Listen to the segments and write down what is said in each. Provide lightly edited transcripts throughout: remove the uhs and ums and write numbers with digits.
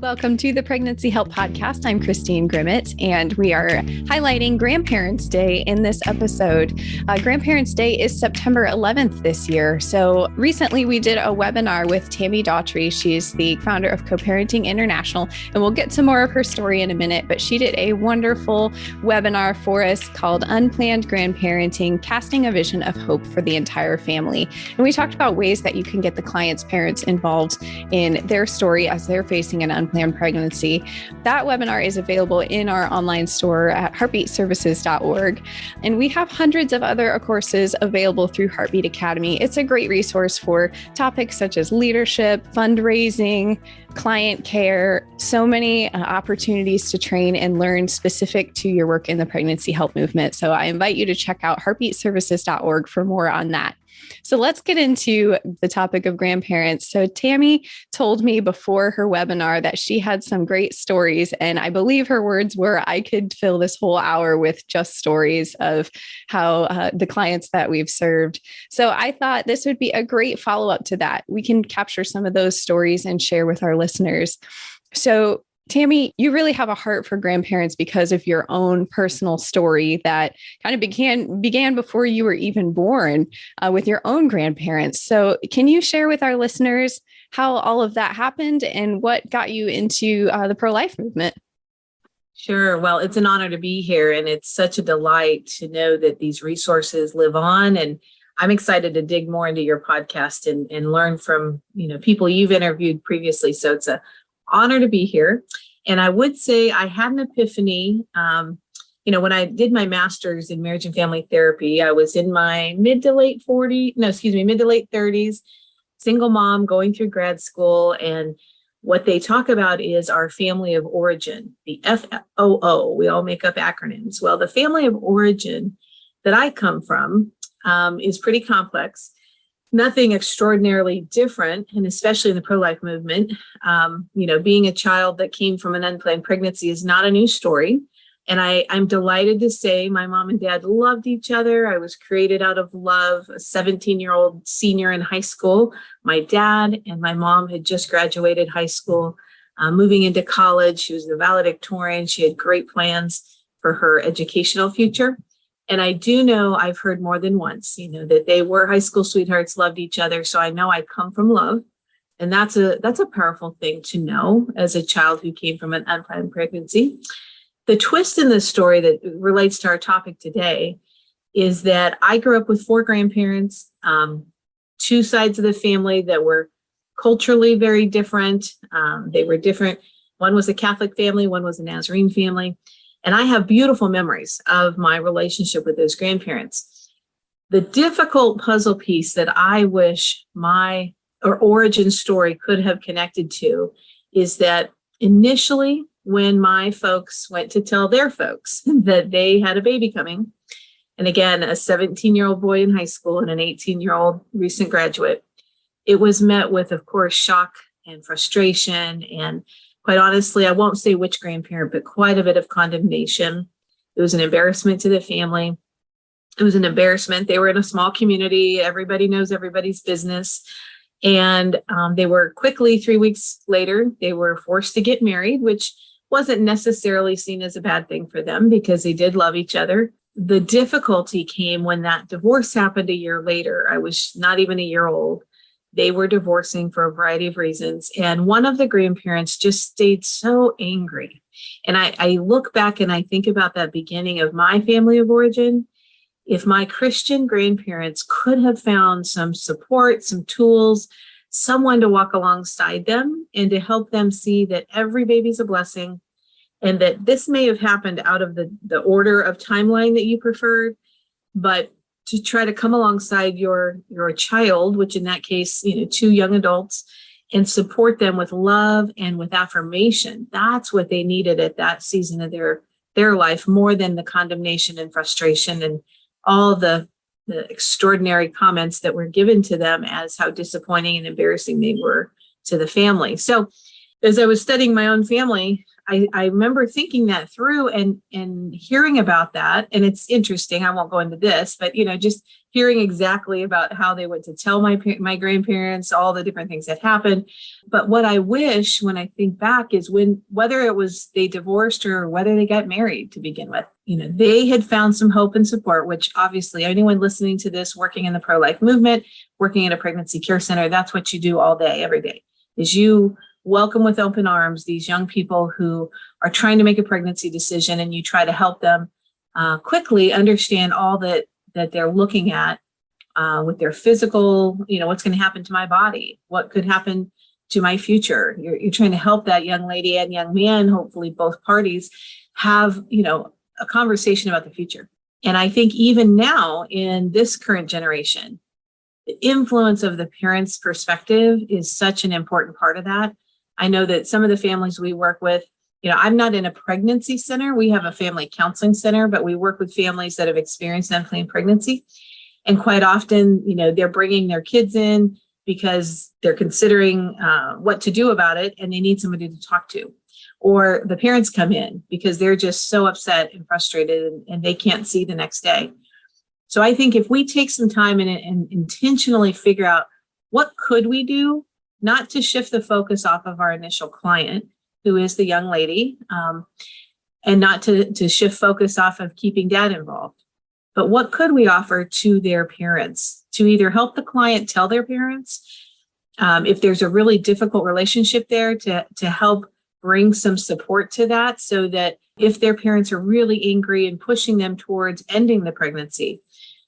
Welcome to the Pregnancy Help Podcast. I'm Christine Grimmett, and we are highlighting Grandparents' Day in this episode. Grandparents' Day is September 11th this year. So recently we did a webinar with Tammy Daughtry. She's the founder of CoParenting International, and we'll get to more of her story in a minute, but she did a wonderful webinar for us called Unplanned Grandparenting, Casting a Vision of Hope for the Entire Family. And we talked about ways that you can get the client's parents involved in their story as they're facing an unplanned pregnancy. That webinar is available in our online store at heartbeatservices.org. And we have hundreds of other courses available through Heartbeat Academy. It's a great resource for topics such as leadership, fundraising, client care, so many opportunities to train and learn specific to your work in the pregnancy help movement. So I invite you to check out heartbeatservices.org for more on that. So let's get into the topic of grandparents. So Tammy told me before her webinar that she had some great stories, and I believe her words were, I could fill this whole hour with just stories of how the clients that we've served. So I thought this would be a great follow-up to that. We can capture some of those stories and share with our listeners. So Tammy, you really have a heart for grandparents because of your own personal story that kind of began before you were even born with your own grandparents. So can you share with our listeners how all of that happened and what got you into the pro-life movement? Sure. Well, it's an honor to be here, and it's such a delight to know that these resources live on. And I'm excited to dig more into your podcast and learn from people you've interviewed previously. So it's an honor to be here. And I would say I had an epiphany. When I did my master's in marriage and family therapy, I was in my mid to late 30s, single mom going through grad school. And what they talk about is our family of origin, the FOO. We all make up acronyms. Well, the family of origin that I come from is pretty complex. Nothing extraordinarily different, and especially in the pro-life movement, being a child that came from an unplanned pregnancy is not a new story. And I'm delighted to say my mom and dad loved each other. I was created out of love, a 17-year-old senior in high school. My dad and my mom had just graduated high school, moving into college. She was the valedictorian. She had great plans for her educational future. And I do know I've heard more than once, that they were high school sweethearts, loved each other. So I know I come from love. And that's a powerful thing to know as a child who came from an unplanned pregnancy. The twist in this story that relates to our topic today is that I grew up with 4 grandparents, 2 sides of the family that were culturally very different. They were different. One was a Catholic family, one was a Nazarene family. And I have beautiful memories of my relationship with those grandparents. The difficult puzzle piece that I wish my origin story could have connected to is that initially, when my folks went to tell their folks that they had a baby coming, and again, a 17-year-old boy in high school and an 18-year-old recent graduate, it was met with, of course, shock and frustration. And quite honestly, I won't say which grandparent, but quite a bit of condemnation. It was an embarrassment to the family. It was an embarrassment. They were in a small community. Everybody knows everybody's business. And they were quickly, 3 weeks later, they were forced to get married, which wasn't necessarily seen as a bad thing for them because they did love each other. The difficulty came when that divorce happened a year later. I was not even a year old. They were divorcing for a variety of reasons. And one of the grandparents just stayed so angry. And I look back and I think about that beginning of my family of origin. If my Christian grandparents could have found some support, some tools, someone to walk alongside them and to help them see that every baby's a blessing and that this may have happened out of the order of timeline that you preferred, but to try to come alongside your child, which in that case, 2 young adults, and support them with love and with affirmation. That's what they needed at that season of their life, more than the condemnation and frustration and all the extraordinary comments that were given to them as how disappointing and embarrassing they were to the family. So as I was studying my own family, I remember thinking that through and hearing about that. And it's interesting. I won't go into this, but, just hearing exactly about how they went to tell my grandparents, all the different things that happened. But what I wish when I think back is whether it was they divorced or whether they got married to begin with, they had found some hope and support, which obviously anyone listening to this, working in the pro-life movement, working in a pregnancy care center, that's what you do all day, every day, is you welcome with open arms these young people who are trying to make a pregnancy decision, and you try to help them quickly understand all that they're looking at with their physical, what's going to happen to my body, what could happen to my future. You're trying to help that young lady and young man, hopefully both parties, have, a conversation about the future. And I think even now in this current generation, the influence of the parents' perspective is such an important part of that. I know that some of the families we work with, I'm not in a pregnancy center. We have a family counseling center, but we work with families that have experienced unplanned pregnancy. And quite often, they're bringing their kids in because they're considering what to do about it, and they need somebody to talk to. Or the parents come in because they're just so upset and frustrated and they can't see the next day. So I think if we take some time and intentionally figure out what could we do, not to shift the focus off of our initial client, who is the young lady, and not to shift focus off of keeping dad involved. But what could we offer to their parents to either help the client tell their parents, if there's a really difficult relationship there, to help bring some support to that, so that if their parents are really angry and pushing them towards ending the pregnancy,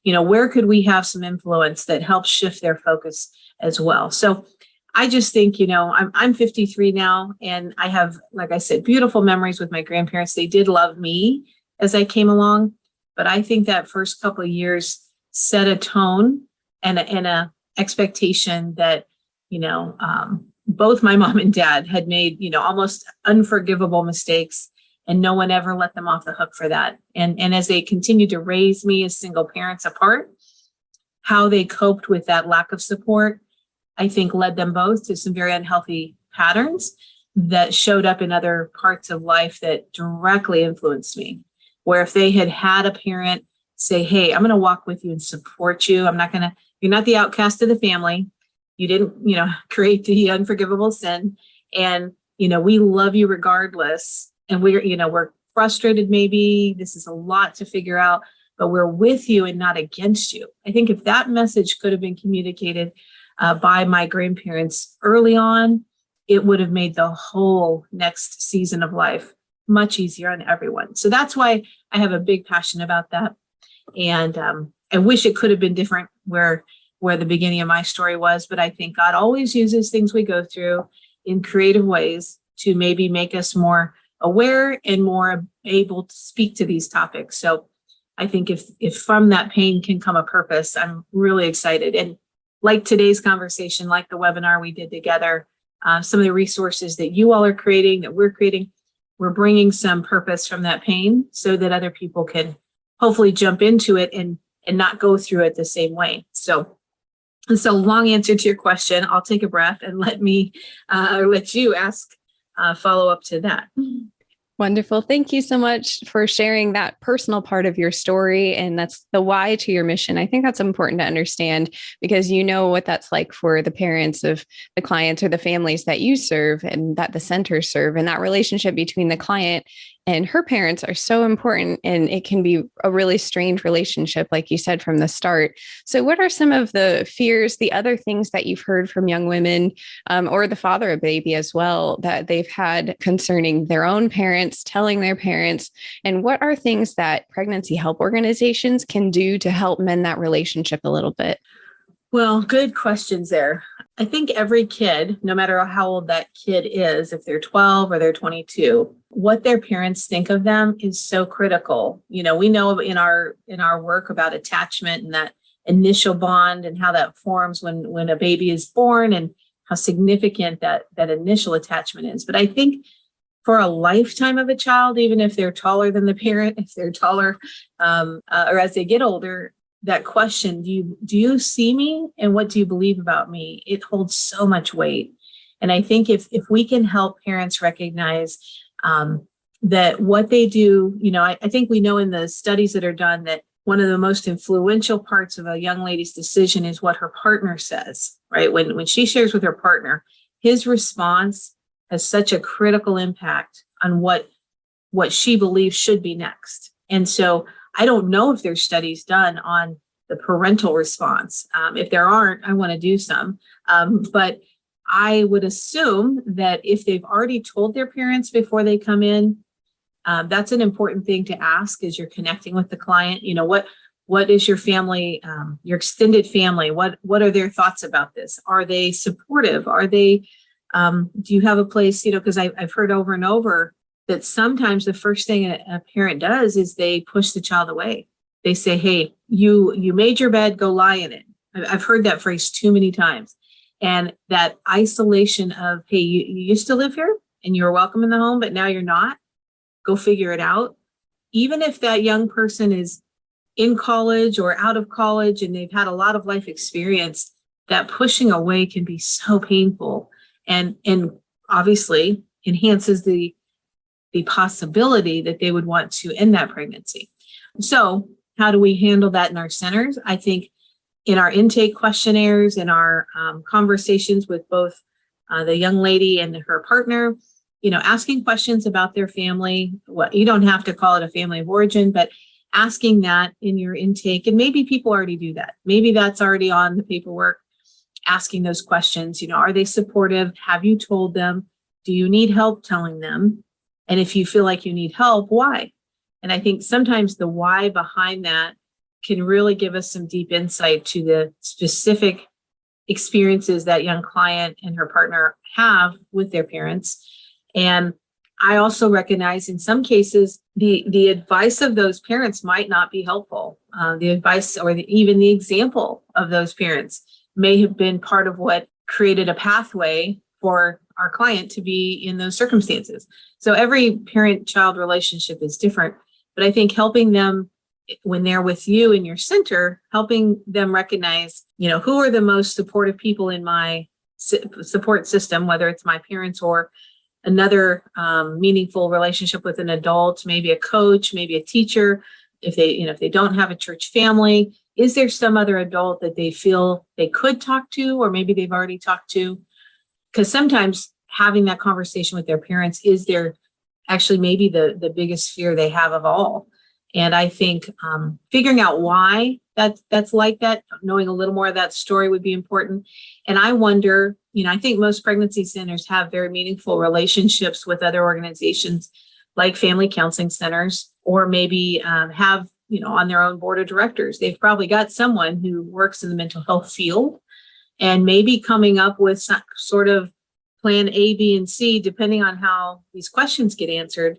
where could we have some influence that helps shift their focus as well? So I just think, I'm 53 now, and I have, like I said, beautiful memories with my grandparents. They did love me as I came along, but I think that first couple of years set a tone and a expectation that, both my mom and dad had made, almost unforgivable mistakes, and no one ever let them off the hook for that. And as they continued to raise me as single parents apart, how they coped with that lack of support, I think led them both to some very unhealthy patterns that showed up in other parts of life that directly influenced me. Where if they had had a parent say, hey, I'm going to walk with you and support you. You're not the outcast of the family. You didn't, create the unforgivable sin. And, we love you regardless. And we're frustrated. Maybe this is a lot to figure out, but we're with you and not against you. I think if that message could have been communicated by my grandparents early on, it would have made the whole next season of life much easier on everyone. So that's why I have a big passion about that. And I wish it could have been different where the beginning of my story was, but I think God always uses things we go through in creative ways to maybe make us more aware and more able to speak to these topics. So I think if from that pain can come a purpose, I'm really excited. And like today's conversation, like the webinar we did together, some of the resources that you all are creating, that we're creating, we're bringing some purpose from that pain so that other people can hopefully jump into it and not go through it the same way. So long answer to your question. I'll take a breath and let you ask follow up to that. Wonderful. Thank you so much for sharing that personal part of your story. And that's the why to your mission. I think that's important to understand because you know what that's like for the parents of the clients or the families that you serve and that the centers serve. And that relationship between the client and her parents are so important. And it can be a really strained relationship, like you said, from the start. So what are some of the fears, the other things that you've heard from young women or the father of baby as well, that they've had concerning their own parents, telling their parents? And what are things that pregnancy help organizations can do to help mend that relationship a little bit? Well, good questions there. I think every kid, no matter how old that kid is, if they're 12 or they're 22, what their parents think of them is so critical. We know in our work about attachment and that initial bond and how that forms when a baby is born and how significant that initial attachment is. But I think for a lifetime of a child, even if they're taller than the parent, if they're taller, or as they get older, that question, do you see me and what do you believe about me? It holds so much weight. And I think if we can help parents recognize that what they do, I think we know in the studies that are done that one of the most influential parts of a young lady's decision is what her partner says, right? When she shares with her partner, his response has such a critical impact on what she believes should be next. And so I don't know if there's studies done on the parental response. If there aren't, I want to do some. But I would assume that if they've already told their parents before they come in, that's an important thing to ask as you're connecting with the client. What is your family, your extended family? What are their thoughts about this? Are they supportive? Are they, do you have a place, because I've heard over and over that sometimes the first thing a parent does is they push the child away. They say, hey, you made your bed, go lie in it. I've heard that phrase too many times. And that isolation of, hey, you used to live here and you were welcome in the home, but now you're not. Go figure it out. Even if that young person is in college or out of college and they've had a lot of life experience, that pushing away can be so painful and obviously enhances the possibility that they would want to end that pregnancy. So how do we handle that in our centers? I think in our intake questionnaires, in our conversations with both the young lady and her partner, asking questions about their family. You don't have to call it a family of origin, but asking that in your intake, and maybe people already do that. Maybe that's already on the paperwork, asking those questions. Are they supportive? Have you told them? Do you need help telling them? And if you feel like you need help, why? And I think sometimes the why behind that can really give us some deep insight to the specific experiences that young client and her partner have with their parents. And I also recognize in some cases, the advice of those parents might not be helpful. The advice or even the example of those parents may have been part of what created a pathway for our client to be in those circumstances. So every parent-child relationship is different, but I think helping them when they're with you in your center, helping them recognize, who are the most supportive people in my support system, whether it's my parents or another meaningful relationship with an adult, maybe a coach, maybe a teacher. If they don't have a church family, is there some other adult that they feel they could talk to, or maybe they've already talked to? Because sometimes having that conversation with their parents is actually maybe the biggest fear they have of all. And I think figuring out why that's like that, knowing a little more of that story would be important. And I wonder, I think most pregnancy centers have very meaningful relationships with other organizations like family counseling centers, or maybe have, on their own board of directors. They've probably got someone who works in the mental health field, and maybe coming up with some sort of plan A, B, and C, depending on how these questions get answered.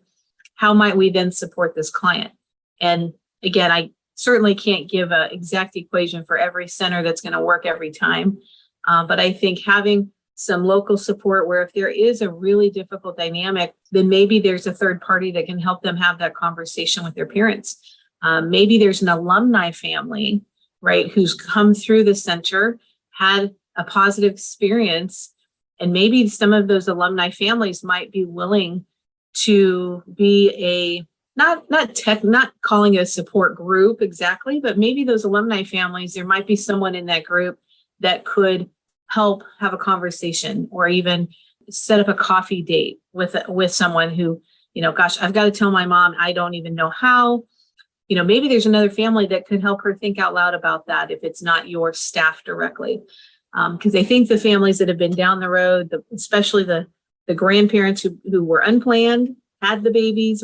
How might we then support this client? And again, I certainly can't give an exact equation for every center that's going to work every time. But I think having some local support where if there is a really difficult dynamic, then maybe there's a third party that can help them have that conversation with their parents. Maybe there's an alumni family, right, who's come through the center, had a positive experience, and maybe some of those alumni families might be willing to be not calling it a support group exactly, but maybe those alumni families, there might be someone in that group that could help have a conversation, or even set up a coffee date with someone who, gosh, I've got to tell my mom, I don't even know how. Maybe there's another family that could help her think out loud about that if it's not your staff directly. Because I think the families that have been down the road, especially the grandparents who were unplanned, had the babies,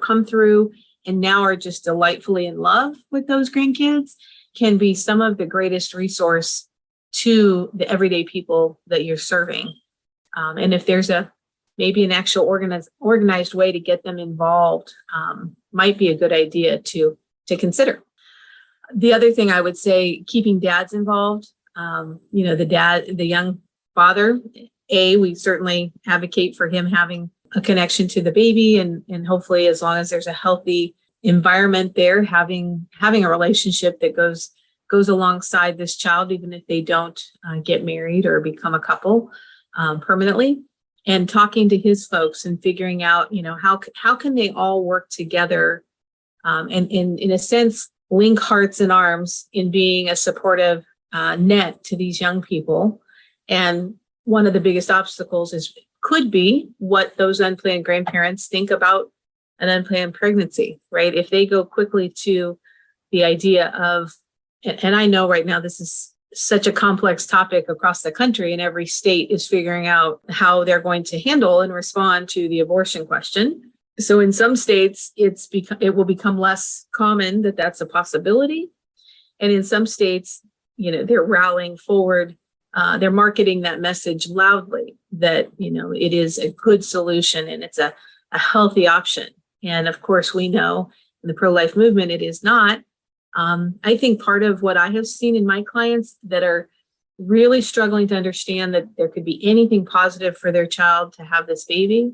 come through, and now are just delightfully in love with those grandkids, can be some of the greatest resource to the everyday people that you're serving. And if there's maybe an actual organized way to get them involved, might be a good idea to consider. The other thing I would say, keeping dads involved, the young father, we certainly advocate for him having a connection to the baby, and hopefully, as long as there's a healthy environment there, having a relationship that goes alongside this child, even if they don't get married or become a couple. permanently, and talking to his folks and figuring out, how can they all work together, and in a sense, link hearts and arms in being a supportive net to these young people. And one of the biggest obstacles could be what those unplanned grandparents think about an unplanned pregnancy, right? If they go quickly to the idea of, and I know right now this is such a complex topic across the country, and every state is figuring out how they're going to handle and respond to the abortion question. So in some states, it will become less common that that's a possibility. And in some states, they're rallying forward. They're marketing that message loudly that, it is a good solution and it's a healthy option. And of course, we know in the pro-life movement, it is not. I think part of what I have seen in my clients that are really struggling to understand that there could be anything positive for their child to have this baby,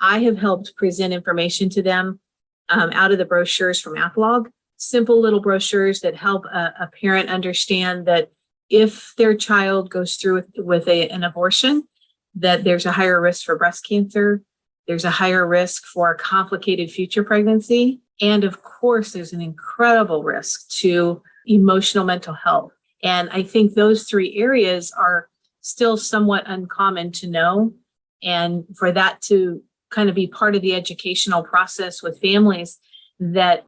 I have helped present information to them out of the brochures from Applog, simple little brochures that help a parent understand that if their child goes through with an abortion, that there's a higher risk for breast cancer, there's a higher risk for a complicated future pregnancy, and of course, there's an incredible risk to emotional mental health. And I think those three areas are still somewhat uncommon to know. And for that to kind of be part of the educational process with families, that,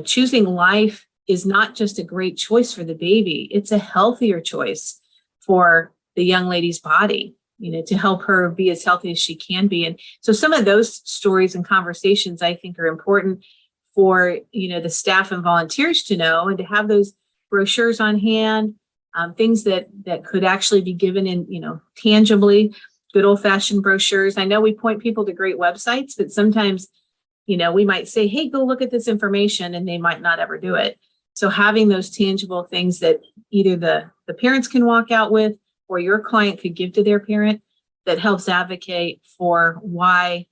choosing life is not just a great choice for the baby, it's a healthier choice for the young lady's body, to help her be as healthy as she can be. And so some of those stories and conversations I think are important for, the staff and volunteers to know, and to have those brochures on hand, things that could actually be given in, tangibly, good old fashioned brochures. I know we point people to great websites, but sometimes, we might say, hey, go look at this information, and they might not ever do it. So having those tangible things that either the parents can walk out with, or your client could give to their parent, that helps advocate for why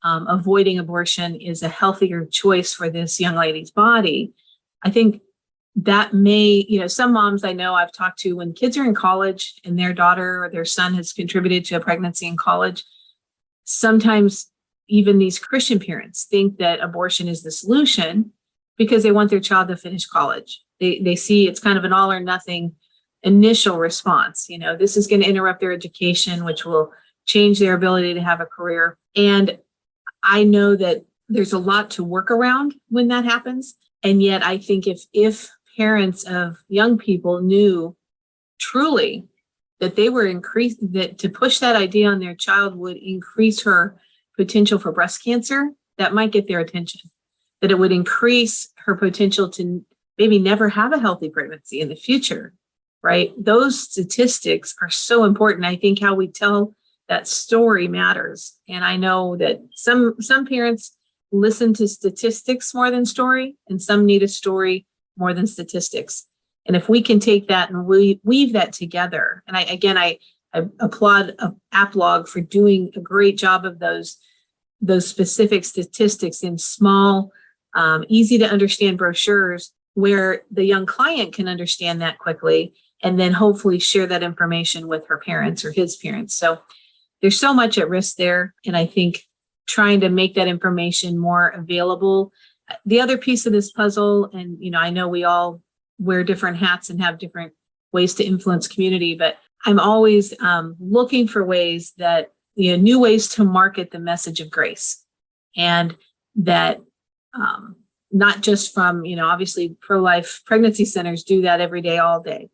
avoiding abortion is a healthier choice for this young lady's body. I think that may, some moms I know I've talked to, when kids are in college and their daughter or their son has contributed to a pregnancy in college, sometimes even these Christian parents think that abortion is the solution because they want their child to finish college. They see it's kind of an all or nothing initial response. This is going to interrupt their education, which will change their ability to have a career. And I know that there's a lot to work around when that happens. And yet I think if parents of young people knew truly that they were that to push that idea on their child would increase her potential for breast cancer, that might get their attention. That it would increase her potential to maybe never have a healthy pregnancy in the future, right? Those statistics are so important. I think how we tell that story matters. And I know that some parents listen to statistics more than story, and some need a story more than statistics. And if we can take that and weave that together, and I applaud Applog for doing a great job of those specific statistics in small, easy to understand brochures where the young client can understand that quickly, and then hopefully share that information with her parents or his parents. So there's so much at risk there. And I think trying to make that information more available. The other piece of this puzzle, and I know we all wear different hats and have different ways to influence community, but I'm always looking for ways that, new ways to market the message of grace. And that not just from, obviously pro-life pregnancy centers do that every day, all day.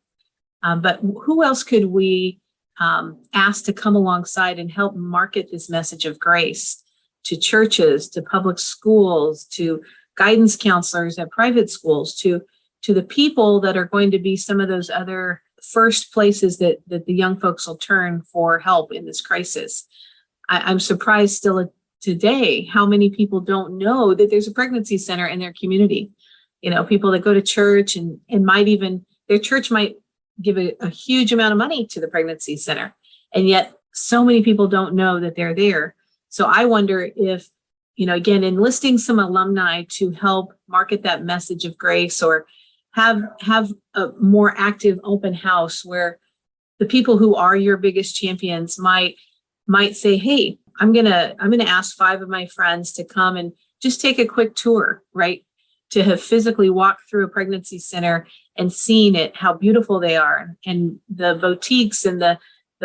But who else could we ask to come alongside and help market this message of grace to churches, to public schools, to guidance counselors at private schools, to the people that are going to be some of those other first places that the young folks will turn for help in this crisis. I'm surprised still today how many people don't know that there's a pregnancy center in their community. People that go to church and might even, their church might give a huge amount of money to the pregnancy center. And yet so many people don't know that they're there. So I wonder if, again, enlisting some alumni to help market that message of grace, or have a more active open house where the people who are your biggest champions might might say, hey, I'm gonna ask 5 of my friends to come and just take a quick tour, right? To have physically walked through a pregnancy center and seen it, how beautiful they are, and the boutiques and the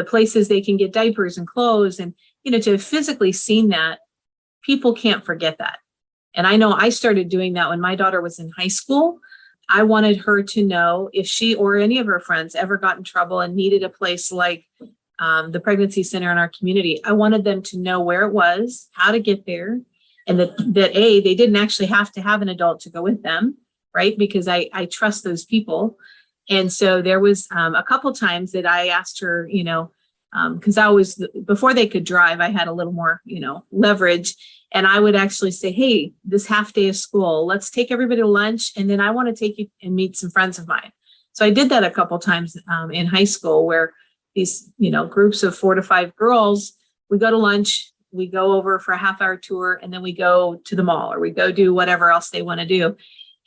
places they can get diapers and clothes, and to have physically seen that, people can't forget that. And I know I started doing that when my daughter was in high school. I wanted her to know if she or any of her friends ever got in trouble and needed a place like the pregnancy center in our community. I wanted them to know where it was, how to get there, and that they didn't actually have to have an adult to go with them, right? Because I trust those people. And so there was a couple times that I asked her, because I was, before they could drive, I had a little more, leverage. And I would actually say, hey, this half day of school, let's take everybody to lunch. And then I want to take you and meet some friends of mine. So I did that a couple times in high school, where these, groups of 4 to 5 girls, we go to lunch, we go over for a half-hour tour, and then we go to the mall, or we go do whatever else they want to do.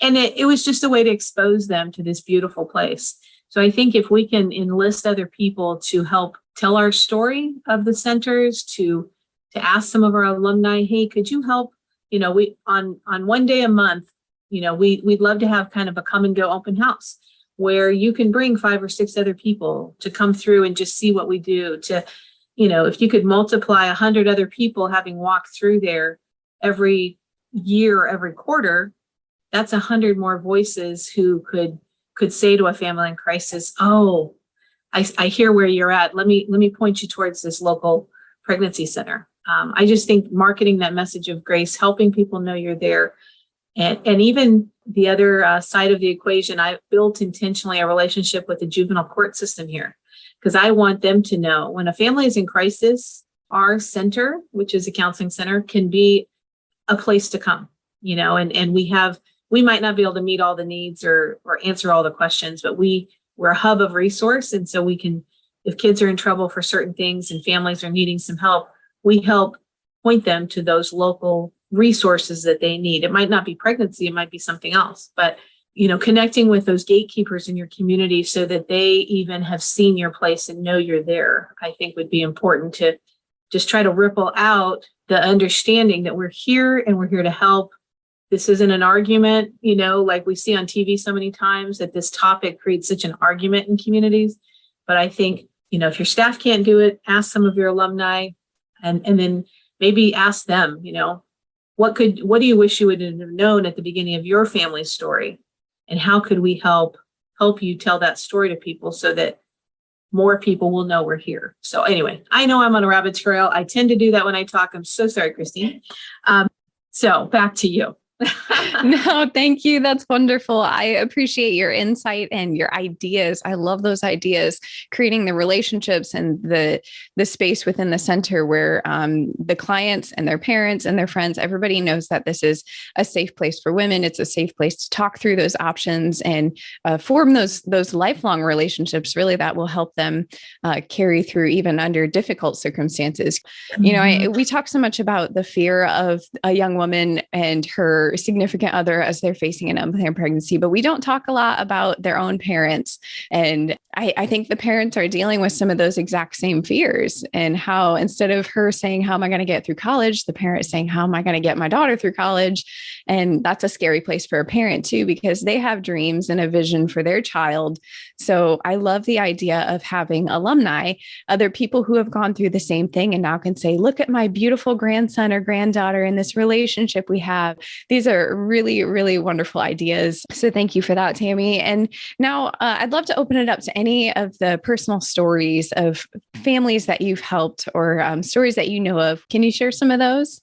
And it was just a way to expose them to this beautiful place. So I think if we can enlist other people to help tell our story of the centers, to ask some of our alumni, hey, could you help? We on one day a month, we'd love to have kind of a come and go open house where you can bring 5 or 6 other people to come through and just see what we do. To, if you could multiply 100 other people having walked through there every year, every quarter, that's 100 more voices who could say to a family in crisis, oh, I hear where you're at. Let me point you towards this local pregnancy center. I just think marketing that message of grace, helping people know you're there. And even the other side of the equation, I built intentionally a relationship with the juvenile court system here, because I want them to know when a family is in crisis, our center, which is a counseling center, can be a place to come, and we might not be able to meet all the needs or answer all the questions, but we're a hub of resource. And so we can, if kids are in trouble for certain things and families are needing some help, we help point them to those local resources that they need. It might not be pregnancy, it might be something else, but connecting with those gatekeepers in your community so that they even have seen your place and know you're there, I think would be important to just try to ripple out the understanding that we're here and we're here to help. This isn't an argument, like we see on TV so many times, that this topic creates such an argument in communities. But I think, if your staff can't do it, ask some of your alumni, and then maybe ask them, what do you wish you would have known at the beginning of your family's story? And how could we help you tell that story to people so that more people will know we're here? So anyway, I know I'm on a rabbit trail. I tend to do that when I talk. I'm so sorry, Christine. So back to you. No, thank you. That's wonderful. I appreciate your insight and your ideas. I love those ideas, creating the relationships and the space within the center where the clients and their parents and their friends, everybody knows that this is a safe place for women. It's a safe place to talk through those options and form those lifelong relationships, really, that will help them carry through even under difficult circumstances. Mm-hmm. We talk so much about the fear of a young woman and her significant other as they're facing an unplanned pregnancy, but we don't talk a lot about their own parents. And I think the parents are dealing with some of those exact same fears, and how instead of her saying, how am I going to get through college? The parent is saying, how am I going to get my daughter through college? And that's a scary place for a parent too, because they have dreams and a vision for their child. So I love the idea of having alumni, other people who have gone through the same thing and now can say, look at my beautiful grandson or granddaughter in this relationship we have. These are really, really wonderful ideas. So thank you for that, Tammy. And now I'd love to open it up to any of the personal stories of families that you've helped, or stories that you know of. Can you share some of those?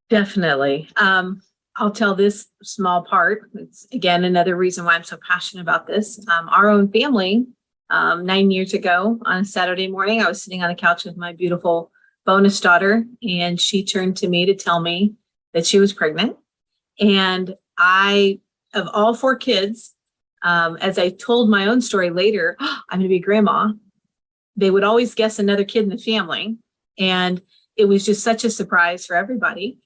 Definitely. I'll tell this small part. It's, again, another reason why I'm so passionate about this. Our own family, 9 years ago on a Saturday morning, I was sitting on the couch with my beautiful bonus daughter, and she turned to me to tell me that she was pregnant. And I, of all 4 kids, as I told my own story later, I'm going to be a grandma, they would always guess another kid in the family. And it was just such a surprise for everybody.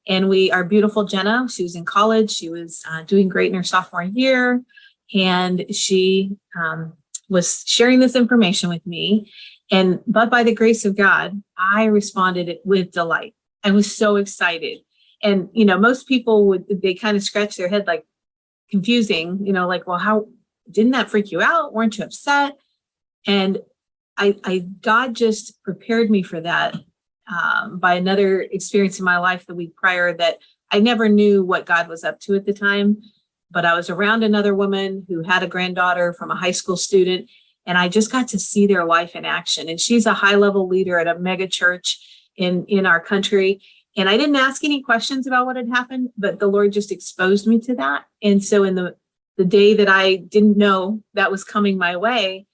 And our beautiful Jenna, she was in college. She was doing great in her sophomore year. And she was sharing this information with me. But by the grace of God, I responded with delight. I was so excited. And, most people they kind of scratch their head like confusing, like, well, how didn't that freak you out? Weren't you upset? And God just prepared me for that by another experience in my life the week prior that I never knew what God was up to at the time. But I was around another woman who had a granddaughter from a high school student, and I just got to see their life in action. And she's a high-level leader at a mega church in our country. And I didn't ask any questions about what had happened, but the Lord just exposed me to that. And so in the day that I didn't know that was coming my way,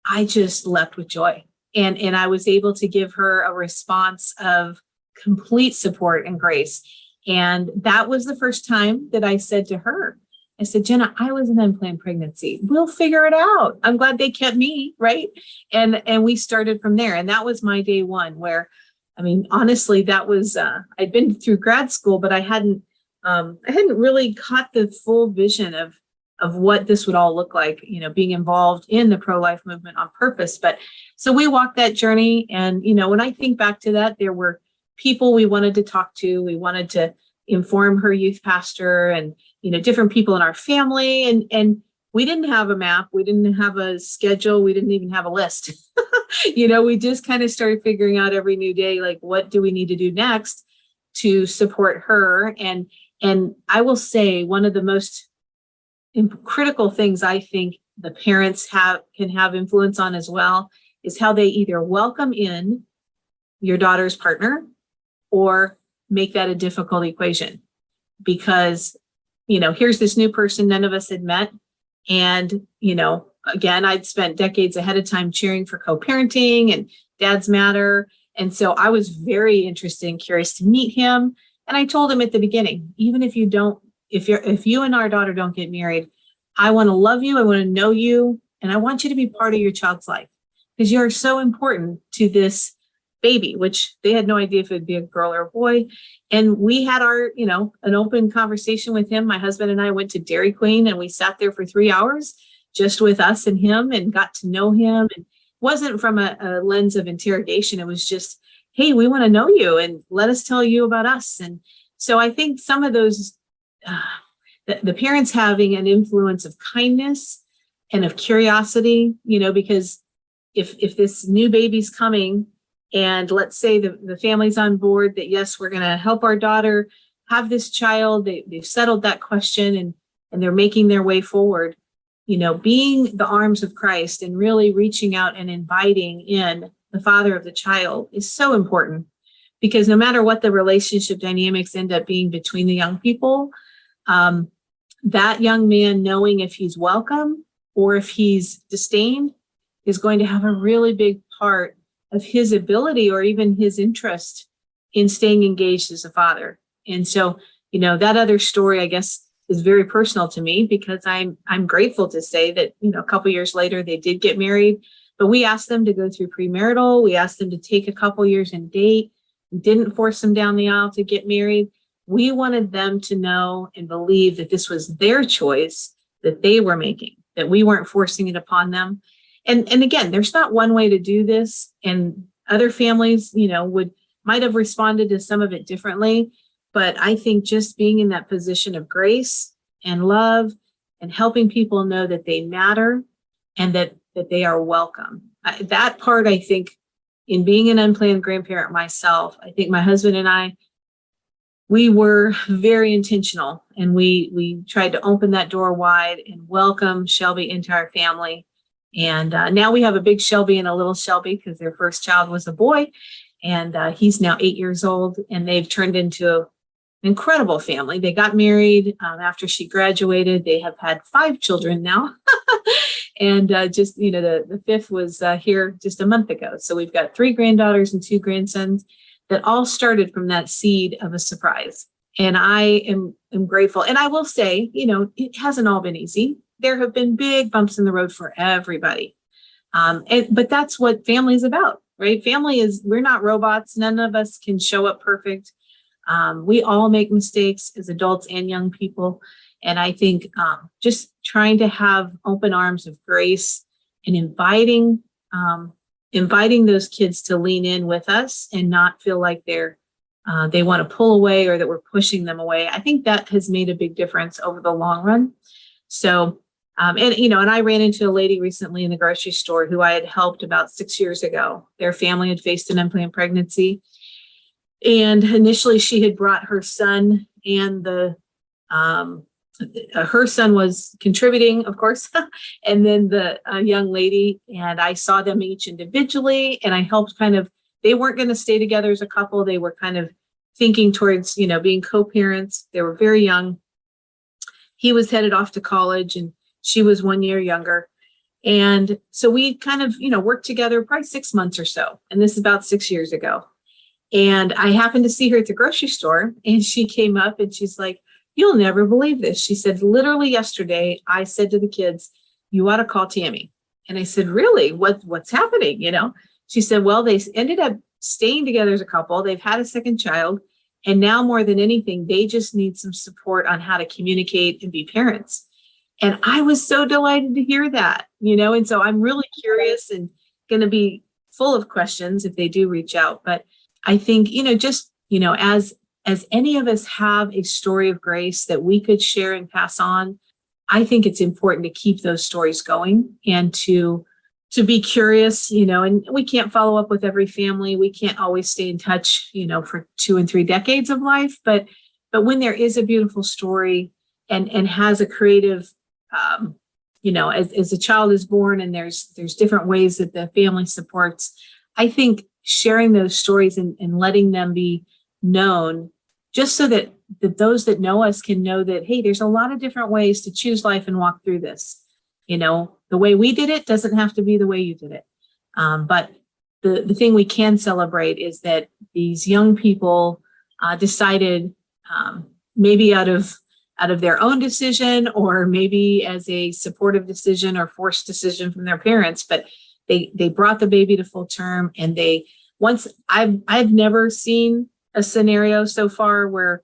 I just leapt with joy. And I was able to give her a response of complete support and grace. And that was the first time that I said to her, I said, Jenna, I was an unplanned pregnancy. We'll figure it out. I'm glad they kept me, right? And we started from there. And that was my day one where, honestly, that was, I'd been through grad school, but I hadn't really caught the full vision of what this would all look like, being involved in the pro-life movement on purpose. But so we walked that journey. And, when I think back to that, there were people we wanted to talk to. We wanted to inform her youth pastor and, different people in our family. And we didn't have a map. We didn't have a schedule. We didn't even have a list. We just kind of started figuring out every new day, like, what do we need to do next to support her? And I will say one of the most critical things I think the parents can have influence on as well is how they either welcome in your daughter's partner or make that a difficult equation. Because, here's this new person none of us had met. And, again, I'd spent decades ahead of time cheering for co-parenting and Dads Matter. And so I was very interested and curious to meet him. And I told him at the beginning, even if you and our daughter don't get married, I want to love you. I want to know you. And I want you to be part of your child's life because you're so important to this baby, which they had no idea if it'd be a girl or a boy. And we had an open conversation with him. My husband and I went to Dairy Queen and we sat there for 3 hours just with us and him and got to know him. And it wasn't from a lens of interrogation. It was just, hey, we want to know you and let us tell you about us. And so I think some of those, the parents having an influence of kindness and of curiosity, because if this new baby's coming, and let's say the family's on board that, yes, we're going to help our daughter have this child. They've settled that question and they're making their way forward. Being the arms of Christ and really reaching out and inviting in the father of the child is so important because no matter what the relationship dynamics end up being between the young people, that young man knowing if he's welcome or if he's disdained is going to have a really big part of his ability or even his interest in staying engaged as a father. And so, that other story, I guess, is very personal to me because I'm grateful to say that, a couple years later, they did get married, but we asked them to go through premarital. We asked them to take a couple years and date. We didn't force them down the aisle to get married. We wanted them to know and believe that this was their choice that they were making, that we weren't forcing it upon them. And again, there's not one way to do this, and other families, might have responded to some of it differently. But I think just being in that position of grace and love and helping people know that they matter and that they are welcome. That part, I think, in being an unplanned grandparent myself, I think my husband and I, we were very intentional, and we tried to open that door wide and welcome Shelby into our family. And now we have a big Shelby and a little Shelby because their first child was a boy, and he's now 8 years old, and they've turned into an incredible family. They got married after she graduated. They have had 5 children now. And just, the fifth was here just a month ago. So we've got 3 granddaughters and 2 grandsons that all started from that seed of a surprise. And I am grateful. And I will say, it hasn't all been easy. There have been big bumps in the road for everybody. But that's what family is about, right? We're not robots. None of us can show up perfect. We all make mistakes as adults and young people. And I think just trying to have open arms of grace and inviting inviting those kids to lean in with us and not feel like they want to pull away or that we're pushing them away. I think that has made a big difference over the long run. So, and I ran into a lady recently in the grocery store who I had helped about 6 years ago. Their family had faced an unplanned pregnancy. And initially she had brought her son, and her son was contributing, of course, and then the young lady, and I saw them each individually, and I helped they weren't going to stay together as a couple. They were kind of thinking towards, being co-parents. They were very young. He was headed off to college and she was 1 year younger. And so we kind of, worked together probably 6 months or so. And this is about 6 years ago. And I happened to see her at the grocery store, and she came up and she's like, "You'll never believe this." She said, "Literally yesterday, I said to the kids, you ought to call Tammy." And I said, "Really? What's happening?" She said, "Well, they ended up staying together as a couple. They've had a second child. And now more than anything, they just need some support on how to communicate and be parents." And I was so delighted to hear that, and so I'm really curious and going to be full of questions if they do reach out. But I think, as any of us have a story of grace that we could share and pass on, I think it's important to keep those stories going and to be curious, and we can't follow up with every family. We can't always stay in touch, for 2 and 3 decades of life. But when there is a beautiful story and has a creative, as a child is born and there's different ways that the family supports, I think sharing those stories and letting them be known, just so that those that know us can know that, hey, there's a lot of different ways to choose life and walk through this. The way we did it doesn't have to be the way you did it. But the thing we can celebrate is that these young people decided, maybe out of their own decision, or maybe as a supportive decision or forced decision from their parents, but they brought the baby to full term. And I've never seen a scenario so far where,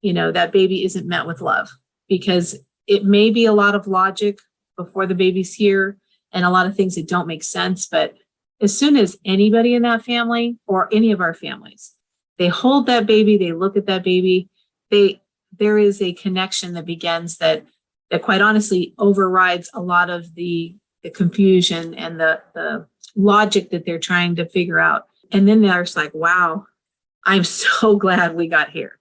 that baby isn't met with love, because it may be a lot of logic before the baby's here and a lot of things that don't make sense. But as soon as anybody in that family or any of our families, they hold that baby, they look at that baby, there is a connection that begins that quite honestly overrides a lot of the confusion and the logic that they're trying to figure out. And then they're just like, wow, I'm so glad we got here.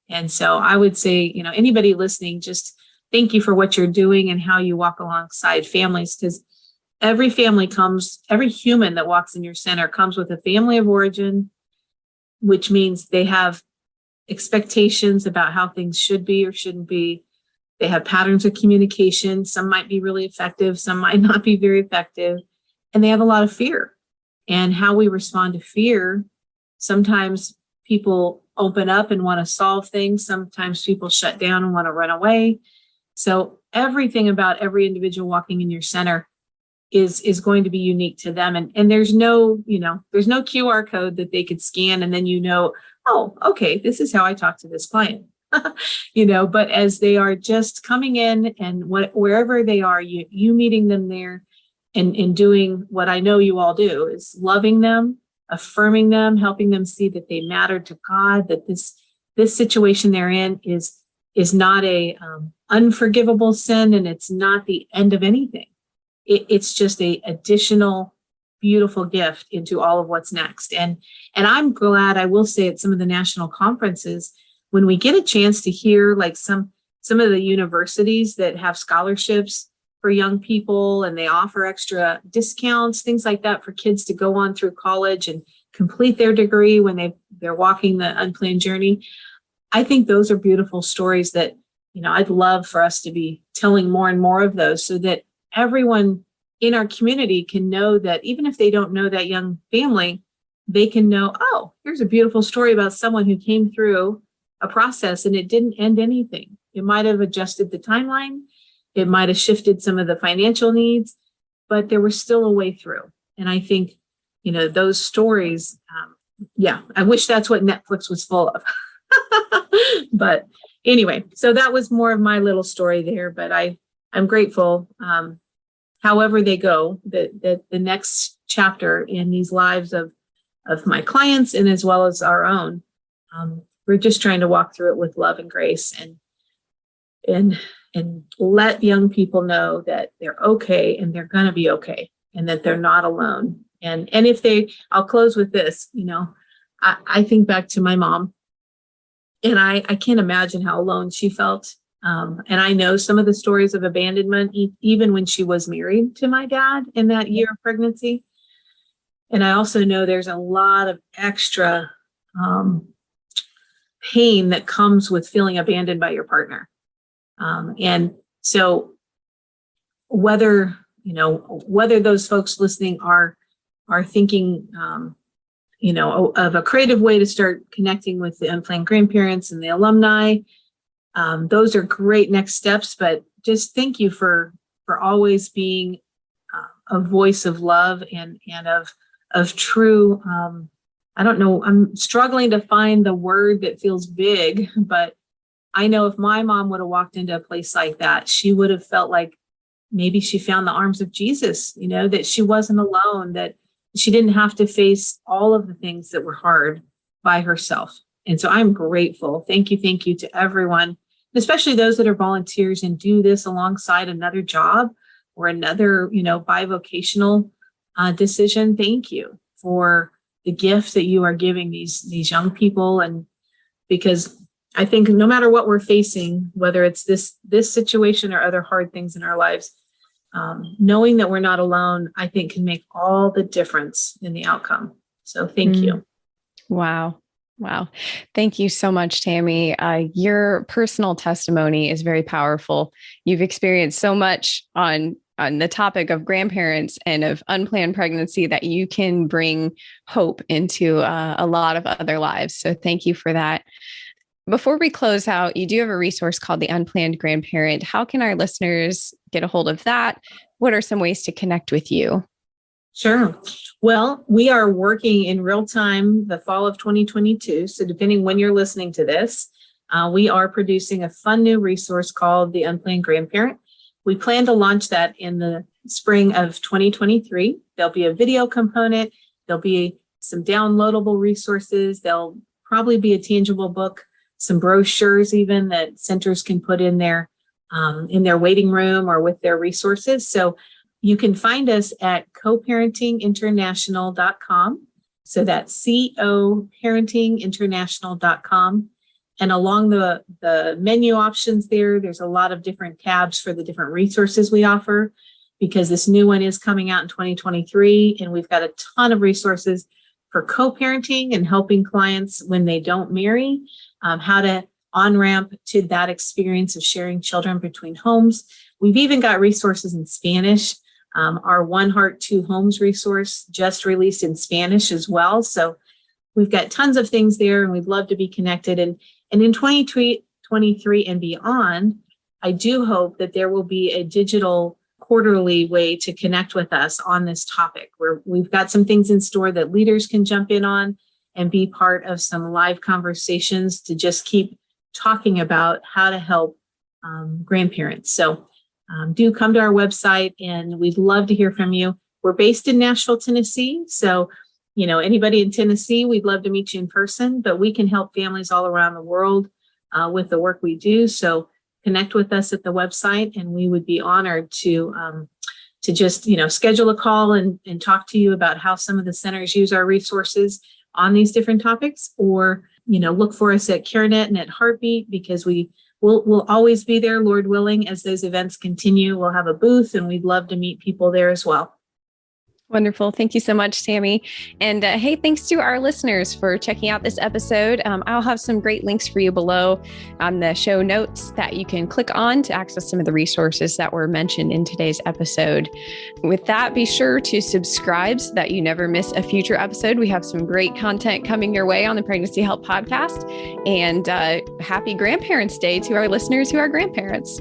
And so I would say, anybody listening, just thank you for what you're doing and how you walk alongside families, because every human that walks in your center comes with a family of origin, which means they have expectations about how things should be or shouldn't be. They have patterns of communication. Some might be really effective, some might not be very effective. And they have a lot of fear. And how we respond to fear, sometimes people open up and want to solve things. Sometimes people shut down and want to run away. So everything about every individual walking in your center is going to be unique to them. And there's no QR code that they could scan and then oh, okay, this is how I talk to this client. But as they are just coming in and wherever they are, you meeting them there and doing what I know you all do, is loving them, affirming them, helping them see that they matter to God, that this situation they're in is not a unforgivable sin, and it's not the end of anything. It's just a additional beautiful gift into all of what's next. And I'm glad, I will say, at some of the national conferences, when we get a chance to hear like some of the universities that have scholarships for young people, and they offer extra discounts, things like that, for kids to go on through college and complete their degree when they're walking the unplanned journey. I think those are beautiful stories that, I'd love for us to be telling more and more of those, so that everyone in our community can know that even if they don't know that young family, they can know, oh, here's a beautiful story about someone who came through a process and it didn't end anything. It might have adjusted the timeline. It might have shifted some of the financial needs, but there was still a way through. And I think, those stories, I wish that's what Netflix was full of. But anyway, so that was more of my little story there, but I'm grateful, however they go, that the next chapter in these lives of my clients and as well as our own. We're just trying to walk through it with love and grace and let young people know that they're okay and they're going to be okay and that they're not alone. And I'll close with this, I think back to my mom, and I can't imagine how alone she felt. And I know some of the stories of abandonment, even when she was married to my dad in that year of pregnancy. And I also know there's a lot of extra pain that comes with feeling abandoned by your partner. And so whether those folks listening are thinking, of a creative way to start connecting with the unplanned grandparents and the alumni, those are great next steps. But just thank you for always being a voice of love and of true. I don't know. I'm struggling to find the word that feels big, but I know if my mom would have walked into a place like that, she would have felt like maybe she found the arms of Jesus, that she wasn't alone, that she didn't have to face all of the things that were hard by herself. And so I'm grateful. Thank you to everyone, especially those that are volunteers and do this alongside another job or another, bivocational decision. Thank you for the gift that you are giving these young people. And because I think no matter what we're facing, whether it's this situation or other hard things in our lives, knowing that we're not alone, I think can make all the difference in the outcome. So thank you. Wow. Thank you so much, Tammy. Your personal testimony is very powerful. You've experienced so much on the topic of grandparents and of unplanned pregnancy that you can bring hope into a lot of other lives. So thank you for that. Before we close out, you do have a resource called the Unplanned Grandparent. How can our listeners get a hold of that? What are some ways to connect with you? Sure. Well, we are working in real time the fall of 2022. So depending when you're listening to this, we are producing a fun new resource called the Unplanned Grandparent. We plan to launch that in the spring of 2023. There'll be a video component. There'll be some downloadable resources. There'll probably be a tangible book, some brochures even that centers can put in their waiting room or with their resources. So you can find us at CoParentingInternational.com. So that's CoParentingInternational.com. And along the menu options there's a lot of different tabs for the different resources we offer, because this new one is coming out in 2023. And we've got a ton of resources for co-parenting and helping clients when they don't marry, how to on-ramp to that experience of sharing children between homes. We've even got resources in Spanish. Our One Heart, Two Homes resource just released in Spanish as well. So we've got tons of things there, and we'd love to be connected. And in 2023 and beyond, I do hope that there will be a digital quarterly way to connect with us on this topic, where we've got some things in store that leaders can jump in on and be part of some live conversations to just keep talking about how to help grandparents. So do come to our website, and we'd love to hear from you. We're based in Nashville, Tennessee. So, anybody in Tennessee, we'd love to meet you in person, but we can help families all around the world with the work we do. So connect with us at the website, and we would be honored to just, schedule a call and talk to you about how some of the centers use our resources on these different topics, or, look for us at CareNet and at Heartbeat, because we'll always be there, Lord willing, as those events continue. We'll have a booth, and we'd love to meet people there as well. Wonderful. Thank you so much, Tammy. And hey, thanks to our listeners for checking out this episode. I'll have some great links for you below on the show notes that you can click on to access some of the resources that were mentioned in today's episode. With that, be sure to subscribe so that you never miss a future episode. We have some great content coming your way on the Pregnancy Help podcast. And happy Grandparents' Day to our listeners who are grandparents.